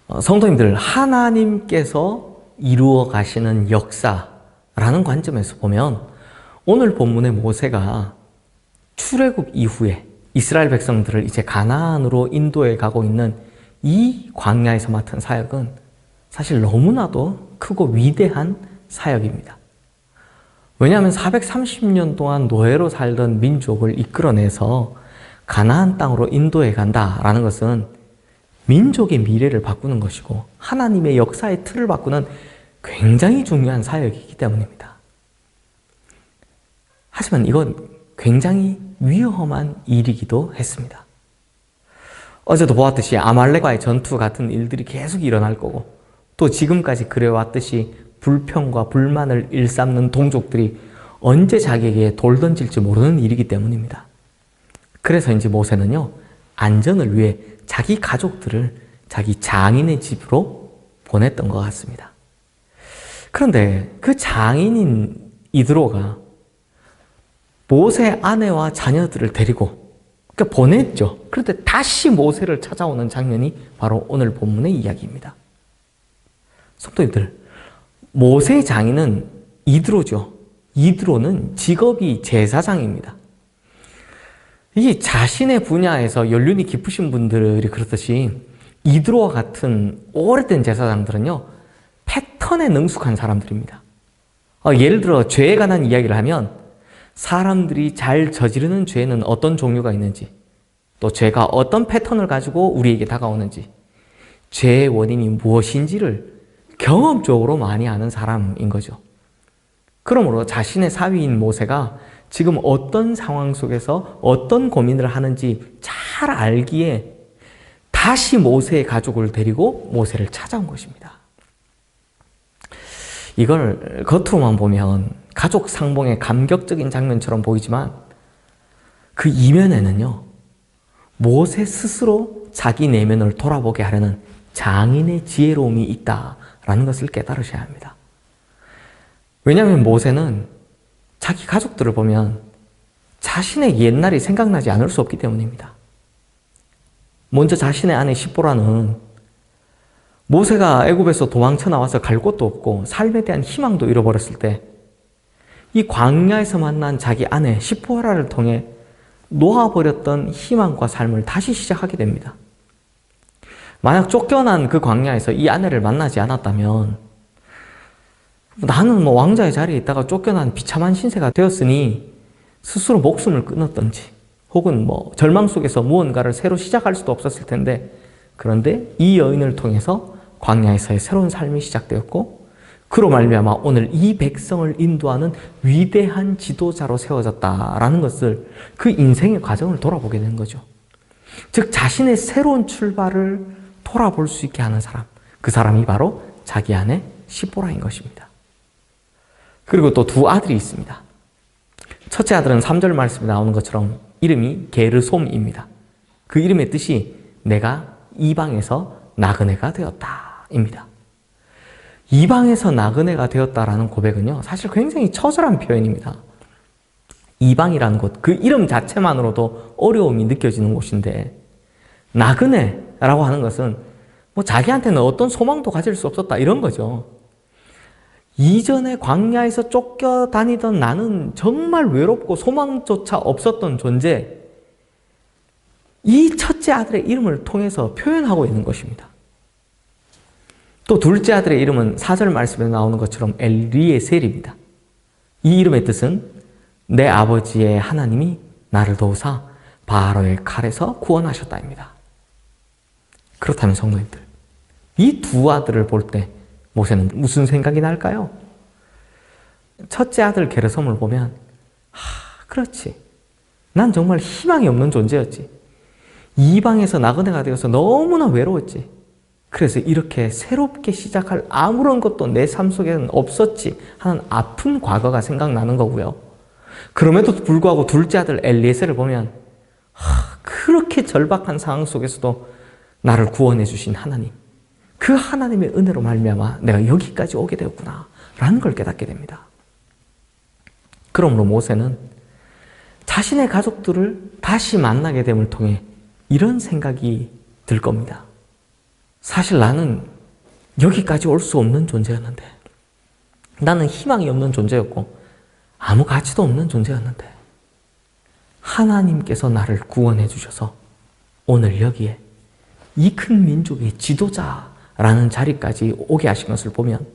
성도님들, 하나님께서 이루어 가시는 역사라는 관점에서 보면 오늘 본문의 모세가 출애굽 이후에 이스라엘 백성들을 이제 가나안으로 인도해 가고 있는 이 광야에서 맡은 사역은 사실 너무나도 크고 위대한 사역입니다. 왜냐하면 430년 동안 노예로 살던 민족을 이끌어내서 가나안 땅으로 인도해 간다라는 것은 민족의 미래를 바꾸는 것이고 하나님의 역사의 틀을 바꾸는 굉장히 중요한 사역이기 때문입니다. 하지만 이건 굉장히 위험한 일이기도 했습니다. 어제도 보았듯이 아말렉과의 전투 같은 일들이 계속 일어날 거고 또 지금까지 그래왔듯이 불평과 불만을 일삼는 동족들이 언제 자기에게 돌 던질지 모르는 일이기 때문입니다. 그래서인지 모세는요, 안전을 위해 자기 가족들을 자기 장인의 집으로 보냈던 것 같습니다. 그런데 그 장인인 이드로가 모세 아내와 자녀들을 데리고 그러니까 보냈죠. 그런데 다시 모세를 찾아오는 장면이 바로 오늘 본문의 이야기입니다. 성도님들, 모세 장인은 이드로죠. 이드로는 직업이 제사장입니다. 이 자신의 분야에서 연륜이 깊으신 분들이 그렇듯이 이드로와 같은 오래된 제사장들은요, 패턴에 능숙한 사람들입니다. 예를 들어 죄에 관한 이야기를 하면 사람들이 잘 저지르는 죄는 어떤 종류가 있는지, 또 죄가 어떤 패턴을 가지고 우리에게 다가오는지, 죄의 원인이 무엇인지를 경험적으로 많이 아는 사람인 거죠. 그러므로 자신의 사위인 모세가 지금 어떤 상황 속에서 어떤 고민을 하는지 잘 알기에 다시 모세의 가족을 데리고 모세를 찾아온 것입니다. 이걸 겉으로만 보면 가족 상봉의 감격적인 장면처럼 보이지만 그 이면에는요, 모세 스스로 자기 내면을 돌아보게 하려는 장인의 지혜로움이 있다라는 것을 깨달으셔야 합니다. 왜냐하면 모세는 자기 가족들을 보면 자신의 옛날이 생각나지 않을 수 없기 때문입니다. 먼저 자신의 아내 시보라는 모세가 애굽에서 도망쳐 나와서 갈 곳도 없고 삶에 대한 희망도 잃어버렸을 때 이 광야에서 만난 자기 아내 시보라를 통해 놓아버렸던 희망과 삶을 다시 시작하게 됩니다. 만약 쫓겨난 그 광야에서 이 아내를 만나지 않았다면 나는 왕자의 자리에 있다가 쫓겨난 비참한 신세가 되었으니 스스로 목숨을 끊었던지 혹은 절망 속에서 무언가를 새로 시작할 수도 없었을 텐데, 그런데 이 여인을 통해서 광야에서의 새로운 삶이 시작되었고 그로 말미암아 오늘 이 백성을 인도하는 위대한 지도자로 세워졌다라는 것을, 그 인생의 과정을 돌아보게 된 거죠. 즉 자신의 새로운 출발을 돌아볼 수 있게 하는 사람, 그 사람이 바로 자기 아내 시보라인 것입니다. 그리고 또 두 아들이 있습니다. 첫째 아들은 3절 말씀에 나오는 것처럼 이름이 게르솜입니다. 그 이름의 뜻이 내가 이방에서 나그네가 되었다입니다. 이방에서 나그네가 되었다라는 고백은요, 사실 굉장히 처절한 표현입니다. 이방이라는 곳, 그 이름 자체만으로도 어려움이 느껴지는 곳인데, 나그네라고 하는 것은 자기한테는 어떤 소망도 가질 수 없었다 이런 거죠. 이전에 광야에서 쫓겨다니던 나는 정말 외롭고 소망조차 없었던 존재, 이 첫째 아들의 이름을 통해서 표현하고 있는 것입니다. 또 둘째 아들의 이름은 4절 말씀에 나오는 것처럼 엘리에셀입니다. 이 이름의 뜻은 내 아버지의 하나님이 나를 도우사 바로의 칼에서 구원하셨다입니다. 그렇다면 성도님들, 이 두 아들을 볼 때 모세는 무슨 생각이 날까요? 첫째 아들 게르솜을 보면 그렇지, 난 정말 희망이 없는 존재였지. 이방에서 나그네가 되어서 너무나 외로웠지. 그래서 이렇게 새롭게 시작할 아무런 것도 내 삶 속에는 없었지 하는 아픈 과거가 생각나는 거고요. 그럼에도 불구하고 둘째 아들 엘리에셀을 보면 그렇게 절박한 상황 속에서도 나를 구원해 주신 하나님, 그 하나님의 은혜로 말미암아 내가 여기까지 오게 되었구나 라는 걸 깨닫게 됩니다. 그러므로 모세는 자신의 가족들을 다시 만나게 됨을 통해 이런 생각이 들 겁니다. 사실 나는 여기까지 올 수 없는 존재였는데, 나는 희망이 없는 존재였고 아무 가치도 없는 존재였는데 하나님께서 나를 구원해 주셔서 오늘 여기에 이 큰 민족의 지도자라는 자리까지 오게 하신 것을 보면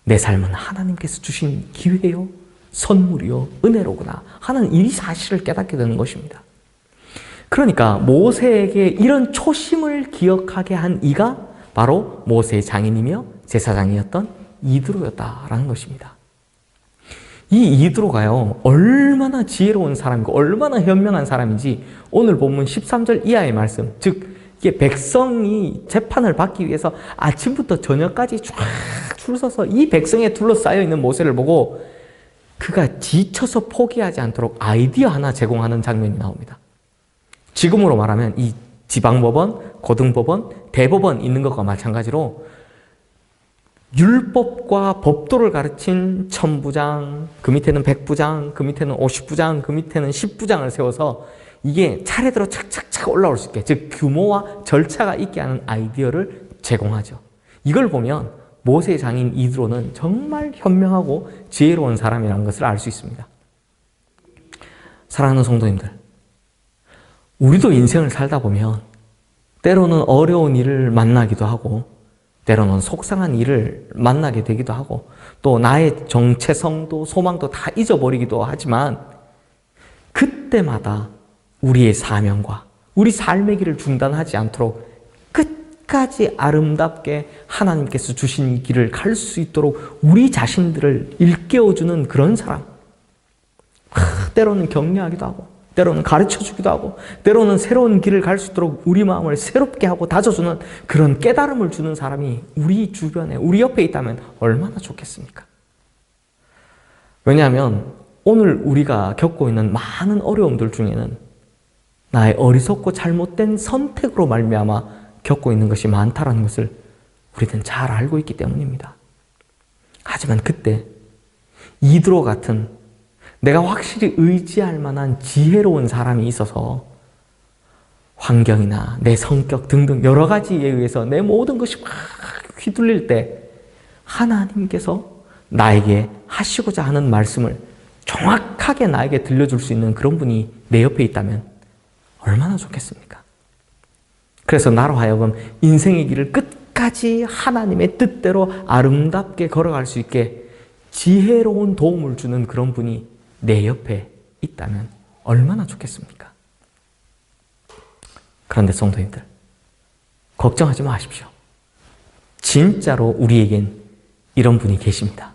내 삶은 하나님께서 주신 기회요, 선물이요, 은혜로구나 하는 이 사실을 깨닫게 되는 것입니다. 그러니까 모세에게 이런 초심을 기억하게 한 이가 바로 모세의 장인이며 제사장이었던 이드로였다라는 것입니다. 이 이드로가요, 얼마나 지혜로운 사람이고 얼마나 현명한 사람인지 오늘 본문 13절 이하의 말씀, 즉 이게 백성이 재판을 받기 위해서 아침부터 저녁까지 쫙 줄 서서 이 백성에 둘러싸여 있는 모세를 보고 그가 지쳐서 포기하지 않도록 아이디어 하나 제공하는 장면이 나옵니다. 지금으로 말하면 이 지방법원, 고등법원, 대법원 있는 것과 마찬가지로 율법과 법도를 가르친 천부장, 그 밑에는 백부장, 그 밑에는 50부장, 그 밑에는 10부장을 세워서 이게 차례대로 착착착 올라올 수 있게, 즉 규모와 절차가 있게 하는 아이디어를 제공하죠. 이걸 보면 모세의 장인 이드로는 정말 현명하고 지혜로운 사람이라는 것을 알 수 있습니다. 사랑하는 성도님들, 우리도 인생을 살다 보면 때로는 어려운 일을 만나기도 하고 때로는 속상한 일을 만나게 되기도 하고 또 나의 정체성도 소망도 다 잊어버리기도 하지만 그때마다 우리의 사명과 우리 삶의 길을 중단하지 않도록 끝까지 아름답게 하나님께서 주신 길을 갈 수 있도록 우리 자신들을 일깨워주는 그런 사람, 때로는 격려하기도 하고 때로는 가르쳐주기도 하고 때로는 새로운 길을 갈 수 있도록 우리 마음을 새롭게 하고 다져주는 그런 깨달음을 주는 사람이 우리 주변에, 우리 옆에 있다면 얼마나 좋겠습니까? 왜냐하면 오늘 우리가 겪고 있는 많은 어려움들 중에는 나의 어리석고 잘못된 선택으로 말미암아 겪고 있는 것이 많다는 것을 우리는 잘 알고 있기 때문입니다. 하지만 그때 이드로 같은 내가 확실히 의지할 만한 지혜로운 사람이 있어서 환경이나 내 성격 등등 여러 가지에 의해서 내 모든 것이 막 휘둘릴 때 하나님께서 나에게 하시고자 하는 말씀을 정확하게 나에게 들려줄 수 있는 그런 분이 내 옆에 있다면 얼마나 좋겠습니까? 그래서 나로 하여금 인생의 길을 끝까지 하나님의 뜻대로 아름답게 걸어갈 수 있게 지혜로운 도움을 주는 그런 분이 내 옆에 있다면 얼마나 좋겠습니까? 그런데 성도님들, 걱정하지 마십시오. 진짜로 우리에겐 이런 분이 계십니다.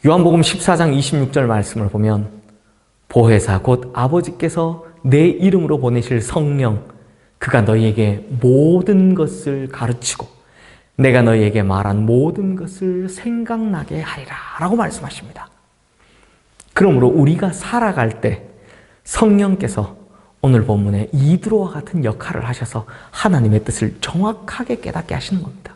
요한복음 14장 26절 말씀을 보면 보혜사 곧 아버지께서 내 이름으로 보내실 성령, 그가 너희에게 모든 것을 가르치고 내가 너희에게 말한 모든 것을 생각나게 하리라 라고 말씀하십니다. 그러므로 우리가 살아갈 때 성령께서 오늘 본문에 이드로와 같은 역할을 하셔서 하나님의 뜻을 정확하게 깨닫게 하시는 겁니다.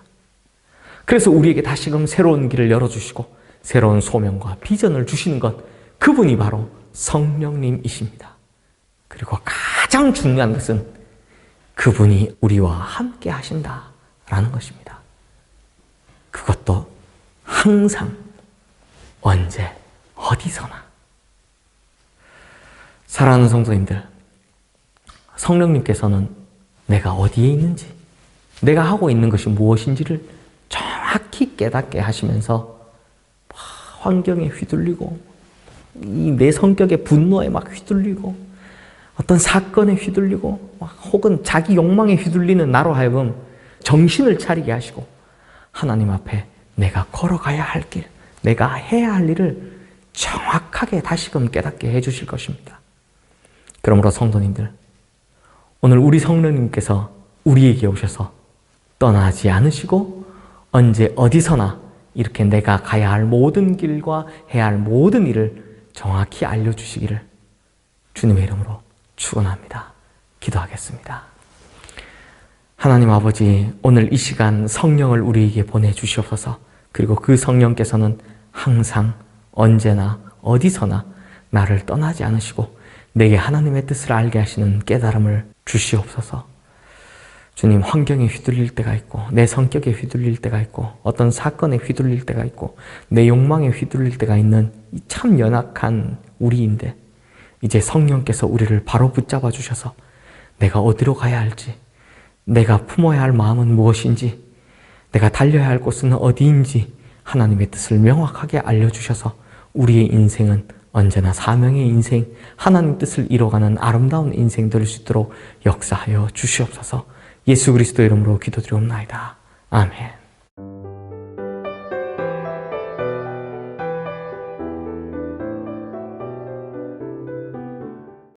그래서 우리에게 다시금 새로운 길을 열어주시고 새로운 소명과 비전을 주시는 것, 그분이 바로 성령님이십니다. 그리고 가장 중요한 것은 그분이 우리와 함께 하신다라는 것입니다. 그것도 항상, 언제, 어디서나. 사랑하는 성도님들, 성령님께서는 내가 어디에 있는지, 내가 하고 있는 것이 무엇인지를 정확히 깨닫게 하시면서 환경에 휘둘리고 내 성격의 분노에 막 휘둘리고 어떤 사건에 휘둘리고 혹은 자기 욕망에 휘둘리는 나로 하여금 정신을 차리게 하시고 하나님 앞에 내가 걸어가야 할 길, 내가 해야 할 일을 정확하게 다시금 깨닫게 해주실 것입니다. 그러므로 성도님들, 오늘 우리 성령님께서 우리에게 오셔서 떠나지 않으시고 언제 어디서나 이렇게 내가 가야 할 모든 길과 해야 할 모든 일을 정확히 알려주시기를 주님의 이름으로 축원합니다. 기도하겠습니다. 하나님 아버지, 오늘 이 시간 성령을 우리에게 보내주시옵소서. 그리고 그 성령께서는 항상 언제나 어디서나 나를 떠나지 않으시고 내게 하나님의 뜻을 알게 하시는 깨달음을 주시옵소서. 주님, 환경에 휘둘릴 때가 있고 내 성격에 휘둘릴 때가 있고 어떤 사건에 휘둘릴 때가 있고 내 욕망에 휘둘릴 때가 있는 참 연약한 우리인데 이제 성령께서 우리를 바로 붙잡아 주셔서 내가 어디로 가야 할지, 내가 품어야 할 마음은 무엇인지, 내가 달려야 할 곳은 어디인지 하나님의 뜻을 명확하게 알려주셔서 우리의 인생은 언제나 사명의 인생, 하나님 뜻을 이뤄가는 아름다운 인생 될 수 있도록 역사하여 주시옵소서. 예수 그리스도 이름으로 기도드리옵나이다. 아멘.